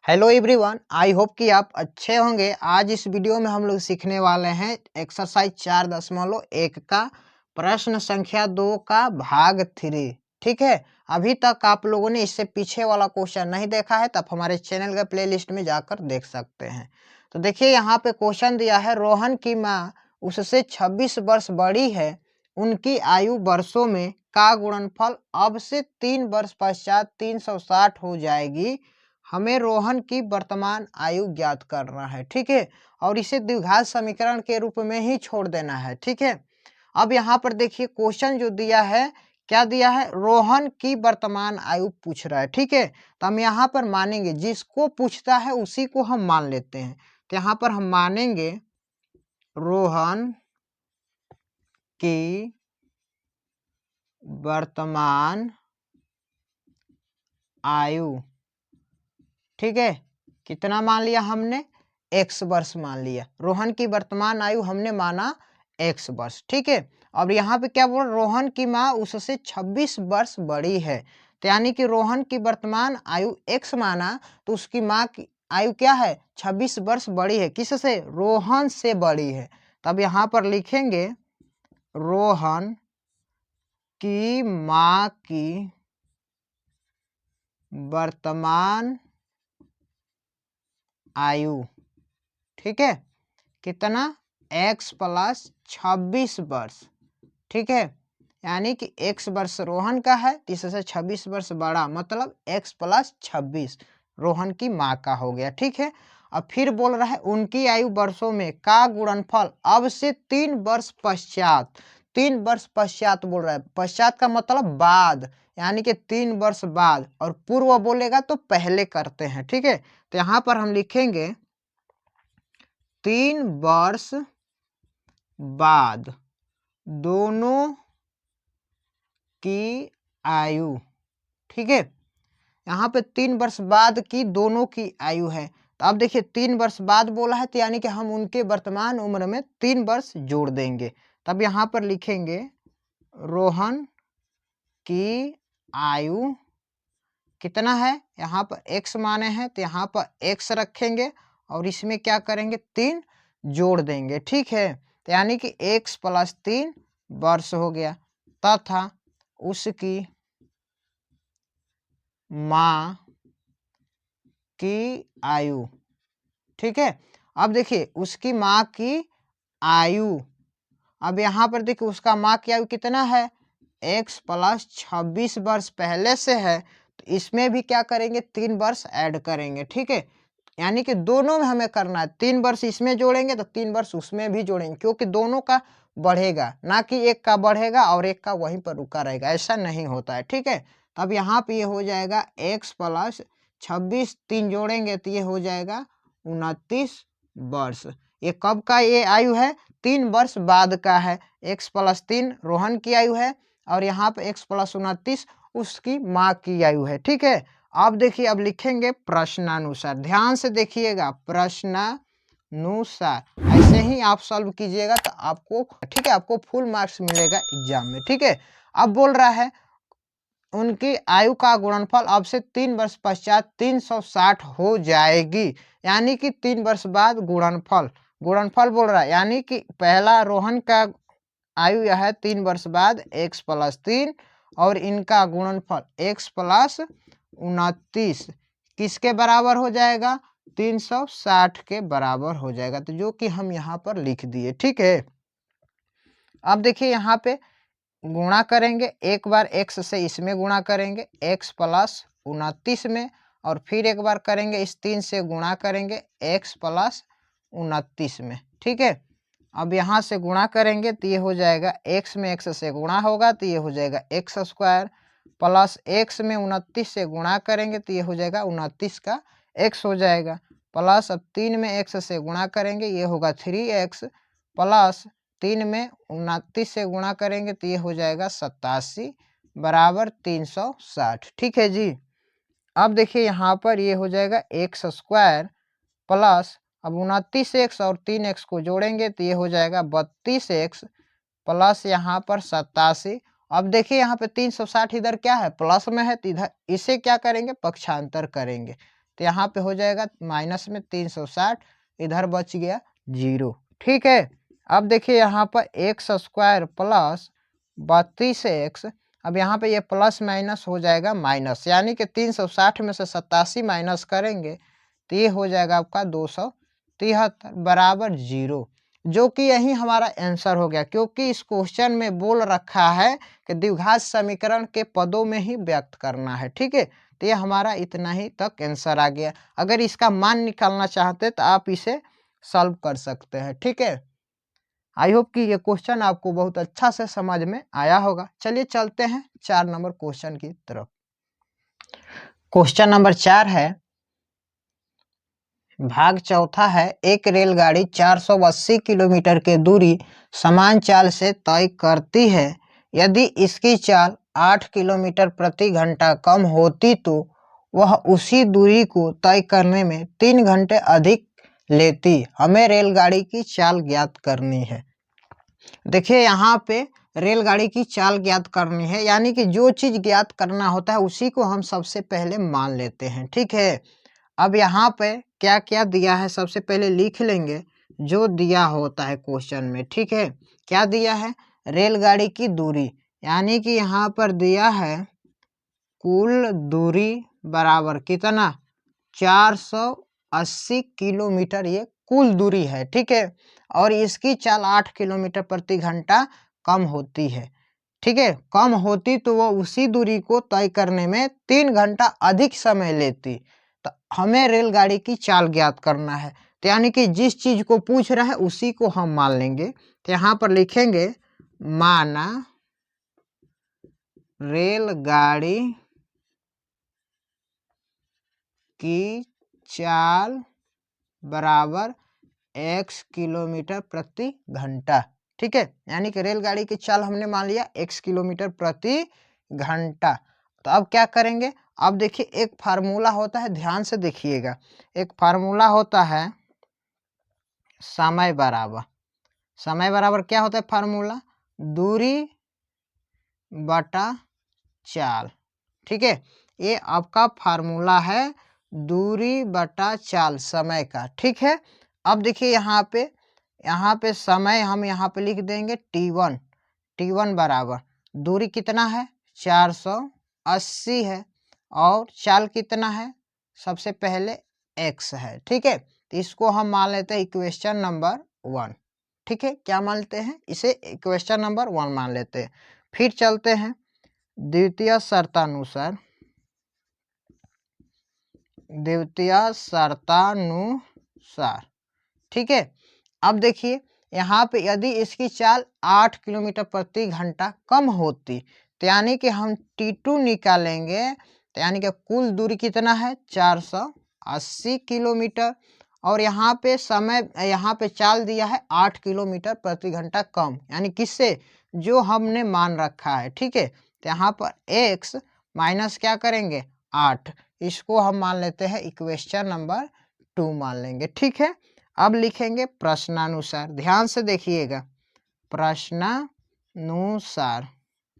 Hello everyone, I hope कि आप अच्छे होंगे। आज इस वीडियो में हम लोग सीखने वाले हैं एक्सरसाइज 4.1 का प्रश्न संख्या 2 का भाग 3। ठीक है, अभी तक आप लोगों ने इससे पीछे वाला क्वेश्चन नहीं देखा है तो आप हमारे चैनल के प्लेलिस्ट में जाकर देख सकते हैं। तो देखिए यहाँ पे क्वेश्चन दिया है, रोहन की माँ उससे 26 वर्ष बड़ी है, उनकी आयु वर्षों में का गुणनफल अब से 3 वर्ष पश्चात 360 हो जाएगी। हमें रोहन की वर्तमान आयु ज्ञात करना है। ठीक है, और इसे द्विघात समीकरण के रूप में ही छोड़ देना है। ठीक है, अब यहाँ पर देखिए क्वेश्चन जो दिया है, क्या दिया है, रोहन की वर्तमान आयु पूछ रहा है। ठीक है, तो हम यहाँ पर मानेंगे जिसको पूछता है उसी को हम मान लेते हैं। तो यहाँ पर हम मानेंगे रोहन की वर्तमान आयु, ठीक है, कितना मान लिया हमने, x वर्ष मान लिया। रोहन की वर्तमान आयु हमने माना x वर्ष। ठीक है, अब यहाँ पे क्या बोल, रोहन की माँ उससे 26 वर्ष बड़ी है, तो यानी कि रोहन की वर्तमान आयु x माना तो उसकी माँ की आयु क्या है, 26 वर्ष बड़ी है। किससे, रोहन से बड़ी है। तब यहाँ पर लिखेंगे रोहन की माँ की वर्तमान आयु, ठीक है, कितना, x प्लस 26 वर्ष। ठीक है, यानी कि x वर्ष रोहन का है, इससे 26 वर्ष बड़ा, मतलब x प्लस 26 रोहन की माँ का हो गया। ठीक है, अब फिर बोल रहा है उनकी आयु वर्षों में का गुणनफल अब से 3 वर्ष पश्चात, 3 वर्ष पश्चात बोल रहा है, पश्चात का मतलब बाद, यानी कि 3 वर्ष बाद, और पूर्व बोलेगा तो पहले करते हैं। ठीक है, तो यहाँ पर हम लिखेंगे 3 वर्ष बाद दोनों की आयु। ठीक है, यहाँ पे 3 वर्ष बाद की दोनों की आयु है। तो अब देखिए 3 वर्ष बाद बोला है, तो यानी कि हम उनके वर्तमान उम्र में 3 वर्ष जोड़ देंगे। तब यहाँ पर लिखेंगे रोहन की आयु कितना है, यहाँ पर x माने हैं तो यहाँ पर x रखेंगे और इसमें क्या करेंगे, 3 जोड़ देंगे। ठीक है, तो यानी कि x प्लस 3 वर्ष हो गया, तथा उसकी माँ की आयु। ठीक है, अब देखिए उसकी माँ की आयु, अब यहाँ पर देखिए उसका माँ की आयु कितना है, x प्लस 26 वर्ष पहले से है, तो इसमें भी क्या करेंगे, 3 वर्ष ऐड करेंगे। ठीक है, यानी कि दोनों में हमें करना है, 3 वर्ष इसमें जोड़ेंगे तो 3 वर्ष उसमें भी जोड़ेंगे, क्योंकि दोनों का बढ़ेगा, ना कि एक का बढ़ेगा और एक का वहीं पर रुका रहेगा, ऐसा नहीं होता है। ठीक है, तब यहाँ पे ये हो जाएगा x प्लस 26, 3 जोड़ेंगे तो ये हो जाएगा 29 वर्ष। ये कब का ये आयु है, 3 वर्ष बाद का है। x प्लस 3 रोहन की आयु है और यहाँ पे x प्लस 29 उसकी माँ की आयु है। ठीक है, अब देखिए, अब लिखेंगे प्रश्नानुसार, ध्यान से देखिएगा, प्रश्नानुसार ऐसे ही आप सॉल्व कीजिएगा तो आपको, ठीक है, आपको फुल मार्क्स मिलेगा एग्जाम में। ठीक है, अब बोल रहा है उनकी आयु का गुणनफल अब से 3 वर्ष पश्चात 360 हो जाएगी, यानी कि 3 वर्ष बाद गुणनफल, गुणनफल बोल रहा है, यानी कि पहला रोहन का आयु यह है 3 वर्ष बाद x प्लस 3 और इनका गुणनफल x प्लस 29 किसके बराबर हो जाएगा, 360 के बराबर हो जाएगा, तो जो कि हम यहाँ पर लिख दिए। ठीक है, अब देखिए यहाँ पे गुणा करेंगे, एक बार x से इसमें गुणा करेंगे x प्लस 29 में, और फिर एक बार करेंगे इस 3 से गुणा करेंगे x प्लस 29 में। ठीक है, अब यहाँ से गुणा करेंगे तो ये हो जाएगा x में x से गुणा होगा तो ये हो जाएगा x स्क्वायर, प्लस x में 29 से गुणा करेंगे तो ये हो जाएगा 29 का x हो जाएगा, प्लस अब 3 में x से गुणा करेंगे ये होगा 3x, प्लस 3 में 29 से गुणा करेंगे तो ये हो जाएगा 87 बराबर 360। ठीक है जी, अब देखिए यहाँ पर ये हो जाएगा x स्क्वायर, प्लस अब 29x और 3x को जोड़ेंगे तो ये हो जाएगा 32x, प्लस यहाँ पर 87। अब देखिए यहाँ पे 360 इधर क्या है, प्लस में है, तो इधर इसे क्या करेंगे, पक्षांतर करेंगे, तो यहाँ पे हो जाएगा माइनस में 360, इधर बच गया 0। ठीक है, अब देखिए यहाँ पर एक्स स्क्वायर प्लस 32x, अब यहाँ पे ये प्लस माइनस हो जाएगा माइनस, यानी कि 360 में से 87 माइनस करेंगे तो ये हो जाएगा आपका 273 बराबर 0, जो कि यही हमारा आंसर हो गया, क्योंकि इस क्वेश्चन में बोल रखा है कि द्विघात समीकरण के पदों में ही व्यक्त करना है। ठीक है, तो ये हमारा इतना ही तक आंसर आ गया। अगर इसका मान निकालना चाहते तो आप इसे सॉल्व कर सकते हैं। ठीक है, आई होप कि ये क्वेश्चन आपको बहुत अच्छा से समझ में आया होगा। चलिए चलते हैं 4 नंबर क्वेश्चन की तरफ। क्वेश्चन नंबर 4 है, भाग चौथा है, एक रेलगाड़ी 480 किलोमीटर की दूरी समान चाल से तय करती है। यदि इसकी चाल 8 किलोमीटर प्रति घंटा कम होती तो वह उसी दूरी को तय करने में 3 घंटे अधिक लेती। हमें रेलगाड़ी की चाल ज्ञात करनी है। देखिए यहाँ पे रेलगाड़ी की चाल ज्ञात करनी है, यानी कि जो चीज ज्ञात करना होता है उसी को हम सबसे पहले मान लेते हैं। ठीक है, अब यहाँ पे क्या क्या दिया है सबसे पहले लिख लेंगे जो दिया होता है क्वेश्चन में। ठीक है, क्या दिया है, रेलगाड़ी की दूरी, यानी कि यहाँ पर दिया है कुल दूरी बराबर कितना, 480 किलोमीटर, ये कुल दूरी है। ठीक है, और इसकी चाल 8 किलोमीटर प्रति घंटा कम होती है। ठीक है, कम होती तो वो उसी दूरी को तय करने में 3 घंटा अधिक समय लेती। तो हमें रेलगाड़ी की चाल ज्ञात करना है, तो यानी कि जिस चीज को पूछ रहा है उसी को हम मान लेंगे। तो यहाँ पर लिखेंगे माना रेलगाड़ी की चाल बराबर x किलोमीटर प्रति घंटा। ठीक है, यानी कि रेलगाड़ी की चाल हमने मान लिया x किलोमीटर प्रति घंटा। तो अब क्या करेंगे, अब देखिए एक फार्मूला होता है, ध्यान से देखिएगा, एक फार्मूला होता है समय बराबर, समय बराबर क्या होता है फार्मूला, दूरी बटा चाल। ठीक है, ये आपका फार्मूला है दूरी बटा चाल समय का। ठीक है, अब देखिए यहाँ पे समय हम यहाँ पे लिख देंगे t1, t1 बराबर दूरी कितना है 480 है, और चाल कितना है, सबसे पहले x है। ठीक है, तो इसको हम मान लेते हैं इक्वेशन नंबर 1। ठीक है, क्या मानते हैं, इसे इक्वेशन नंबर 1 मान लेते हैं। फिर चलते हैं द्वितीय शर्तानुसार, द्वितीय शर्तानुसार। ठीक है, अब देखिए यहाँ पे यदि इसकी चाल 8 किलोमीटर प्रति घंटा कम होती, तो यानी कि हम T2 निकालेंगे, तो यानी कि कुल दूरी कितना है 480 किलोमीटर, और यहाँ पे समय, यहाँ पे चाल दिया है 8 किलोमीटर प्रति घंटा कम, यानी किससे, जो हमने मान रखा है। ठीक है, तो यहाँ पर x माइनस क्या करेंगे 8, इसको हम मान लेते हैं इक्वेशन नंबर 2 मान लेंगे। ठीक है, अब लिखेंगे प्रश्नानुसार, ध्यान से देखिएगा, प्रश्नानुसार।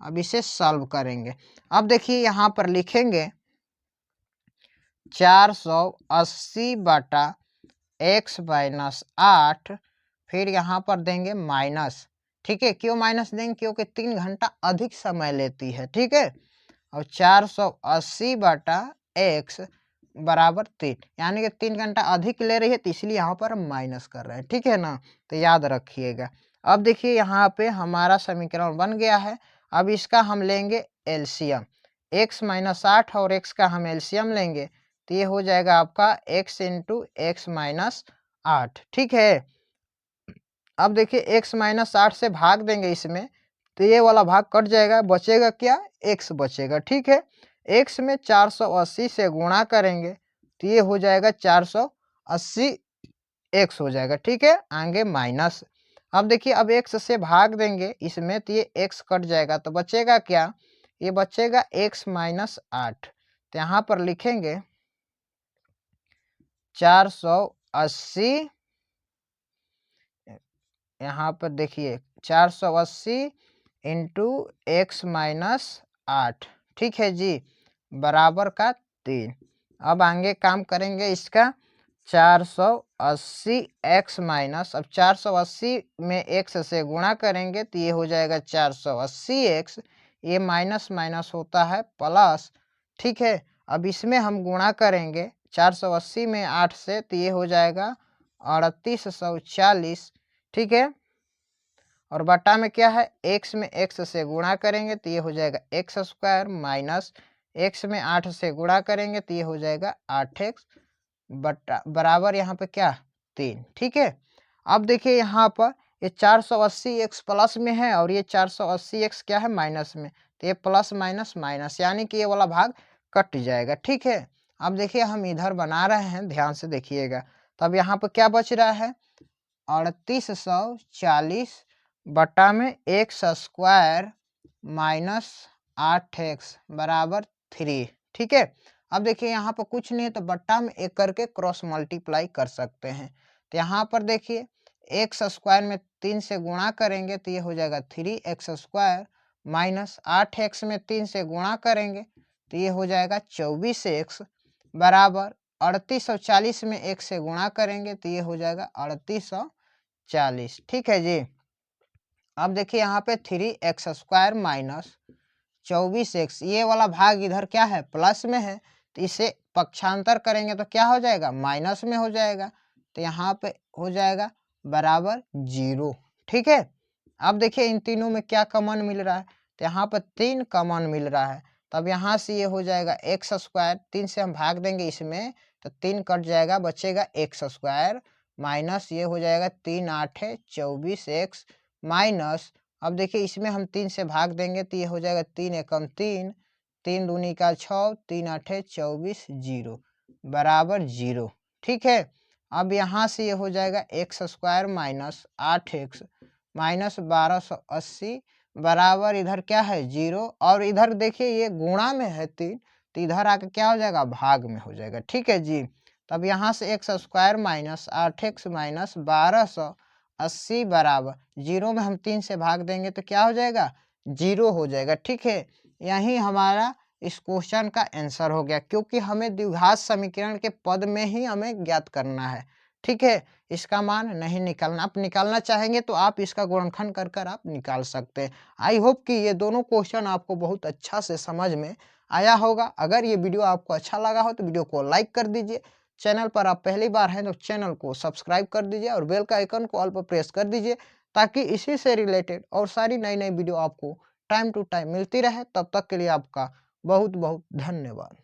अब इसे सॉल्व करेंगे। अब देखिए यहाँ पर लिखेंगे 480 बटा x माइनस 8, फिर यहाँ पर देंगे माइनस। ठीक है, क्यों माइनस देंगे, क्योंकि 3 घंटा अधिक समय लेती है। ठीक है, और 480 बटा x बराबर 3, यानी कि 3 घंटा अधिक ले रही है, तो इसलिए यहाँ पर हम माइनस कर रहे हैं। ठीक है ना, तो याद रखिएगा। अब देखिए यहाँ पे हमारा समीकरण बन गया है। अब इसका हम लेंगे एलसीएम, x माइनस 8 और x का हम एलसीएम लेंगे, तो ये हो जाएगा आपका x इंटू एक्स माइनस 8। ठीक है, अब देखिए x माइनस 8 से भाग देंगे इसमें, तो ये वाला भाग कट जाएगा, बचेगा क्या, x बचेगा। ठीक है, x में 480 से गुणा करेंगे तो ये हो जाएगा 480 x हो जाएगा। ठीक है, आगे माइनस, अब देखिए अब x से भाग देंगे इसमें, तो ये x कट जाएगा, तो बचेगा क्या, ये बचेगा x माइनस 8। तो यहाँ पर लिखेंगे 480, यहाँ पर देखिए 480 इंटू एक्स माइनस 8। ठीक है जी, बराबर का 3। अब आगे काम करेंगे इसका 480 x माइनस, अब 480 में x से गुणा करेंगे तो ये हो जाएगा 480 x, ये माइनस माइनस होता है प्लस, ठीक है। अब इसमें हम गुणा करेंगे 480 में 8 से तो ये हो जाएगा 3840, ठीक है। और बटा में क्या है, x में x से गुणा करेंगे तो ये हो जाएगा x स्क्वायर माइनस x में 8 से गुणा करेंगे तो ये हो जाएगा 8x बटा बराबर यहाँ पे क्या 3, ठीक है। अब देखिए यहाँ पर ये 480x प्लस में है और ये 480x क्या है माइनस में, तो ये प्लस माइनस माइनस यानी कि ये वाला भाग कट जाएगा, ठीक है। अब देखिए हम इधर बना रहे हैं, ध्यान से देखिएगा। तब यहाँ पर क्या बच रहा है 3840 बटा में x स्क्वायर माइनस 8x बराबर 3, ठीक है। अब देखिए यहाँ पर कुछ नहीं है तो बट्टा में एक करके क्रॉस मल्टीप्लाई कर सकते हैं। तो यहाँ पर देखिए एक्स स्क्वायर में 3 से गुणा करेंगे तो ये हो जाएगा 3x स्क्वायर माइनस 8x में 3 से गुणा करेंगे तो ये हो जाएगा 24x बराबर 3840 में 1 से गुणा करेंगे तो ये हो जाएगा 3840, ठीक है जी। अब देखिए यहाँ पे 3x स्क्वायर माइनस 24x, ये वाला भाग इधर क्या है प्लस में है तो इसे पक्षांतर करेंगे तो क्या हो जाएगा माइनस में हो जाएगा, तो यहाँ पे हो जाएगा बराबर 0, ठीक है। अब देखिए इन तीनों में क्या कॉमन मिल रहा है, तो यहाँ पर 3 कॉमन मिल रहा है। तब यहाँ से ये हो जाएगा एक्स स्क्वायर, 3 से हम भाग देंगे इसमें तो 3 कट जाएगा, बचेगा एक्स स्क्वायर माइनस ये हो जाएगा 3 8 है 24x माइनस, अब देखिए इसमें हम 3 से भाग देंगे तो ये हो जाएगा 3 एकम 3, 3 दूनी का 6, 3 8 24 0 बराबर 0, ठीक है। अब यहाँ से ये हो जाएगा x square minus 8x minus 1280 बराबर इधर क्या है 0, और इधर देखिए ये गुणा में है 3 तो इधर आके क्या हो जाएगा भाग में हो जाएगा, ठीक है जी। तब यहाँ से x square minus 8x minus 1280 बराबर 0 में हम 3 से भाग देंगे तो क्या हो जाएगा 0 हो जाएगा, ठीक है। यही हमारा इस क्वेश्चन का आंसर हो गया, क्योंकि हमें द्विघात समीकरण के पद में ही हमें ज्ञात करना है, ठीक है। इसका मान नहीं निकालना, आप निकालना चाहेंगे तो आप इसका गुणनखंड कर कर आप निकाल सकते हैं। आई होप कि ये दोनों क्वेश्चन आपको बहुत अच्छा से समझ में आया होगा। अगर ये वीडियो आपको अच्छा लगा हो तो वीडियो को लाइक कर दीजिए, चैनल पर आप पहली बार हैं तो चैनल को सब्सक्राइब कर दीजिए और बेल का आइकन को ऑल पर प्रेस कर दीजिए, ताकि इसी से रिलेटेड और सारी नई नई वीडियो आपको टाइम टू टाइम मिलती रहे। तब तक के लिए आपका बहुत बहुत धन्यवाद।